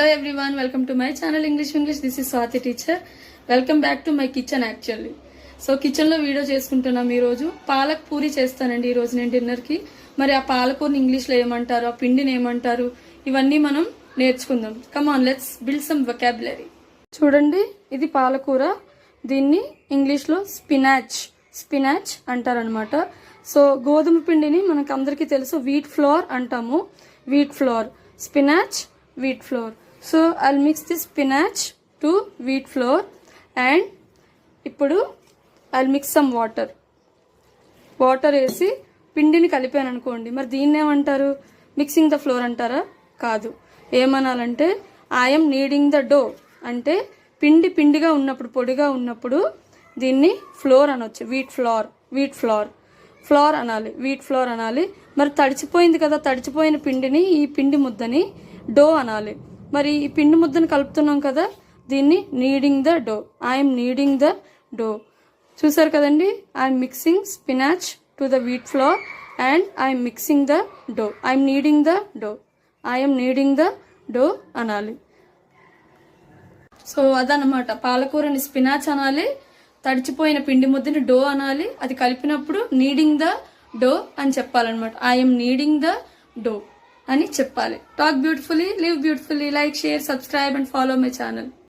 Hello everyone, welcome to my channel English. This is Swati teacher. Welcome back to my kitchen actually. So కిచెన్లో video చేసుకుంటున్నాం ఈరోజు. పాలక్ పూరి చేస్తానండి ఈరోజు నేను డిన్నర్కి. మరి ఆ పాలకూరని ఇంగ్లీష్లో ఏమంటారు, ఆ పిండిని ఏమంటారు, ఇవన్నీ మనం నేర్చుకుందాం. Come on, let's build some vocabulary. చూడండి, ఇది పాలకూర. దీన్ని ఇంగ్లీష్లో స్పినాచ్ అంటారనమాట. సో గోధుమ పిండిని మనకు అందరికీ తెలుసు వీట్ ఫ్లోర్ అంటాము. Wheat flour, spinach, wheat flour. So I'll mix the spinach to wheat flour and ఇప్పుడు ఐల్ మిక్స్ సమ్ వాటర్ వేసి పిండిని కలిపాను అనుకోండి. మరి దీన్ని ఏమంటారు? మిక్సింగ్ ద ఫ్లోర్ అంటారా? కాదు. ఏమనాలంటే ఐఎమ్ నీడింగ్ ద డో. అంటే పిండిగా ఉన్నప్పుడు, పొడిగా ఉన్నప్పుడు దీన్ని ఫ్లోర్ అనొచ్చు. వీట్ ఫ్లోర్ అనాలి, వీట్ ఫ్లోర్ అనాలి. మరి తడిచిపోయింది కదా, తడిచిపోయిన పిండిని, ఈ పిండి ముద్దని డో అనాలి. మరి ఈ పిండి ముద్దను కలుపుతున్నాం కదా, దీన్ని kneading the dough. I'm kneading the dough. చూసారు కదండి, I'm mixing spinach to the wheat flour and I'm mixing the dough. I'm kneading the dough అనాలి. సో అదనమాట, పాలకూరని స్పినాచ్ అనాలి, తడిచిపోయిన పిండి ముద్దని డో అనాలి. అది కలిపినప్పుడు నీడింగ్ ద డో అని చెప్పాలన్నమాట. ఐఎమ్ నీడింగ్ ద డో అని చెప్పాలి. Talk beautifully, live beautifully. Like, share, subscribe and follow my channel.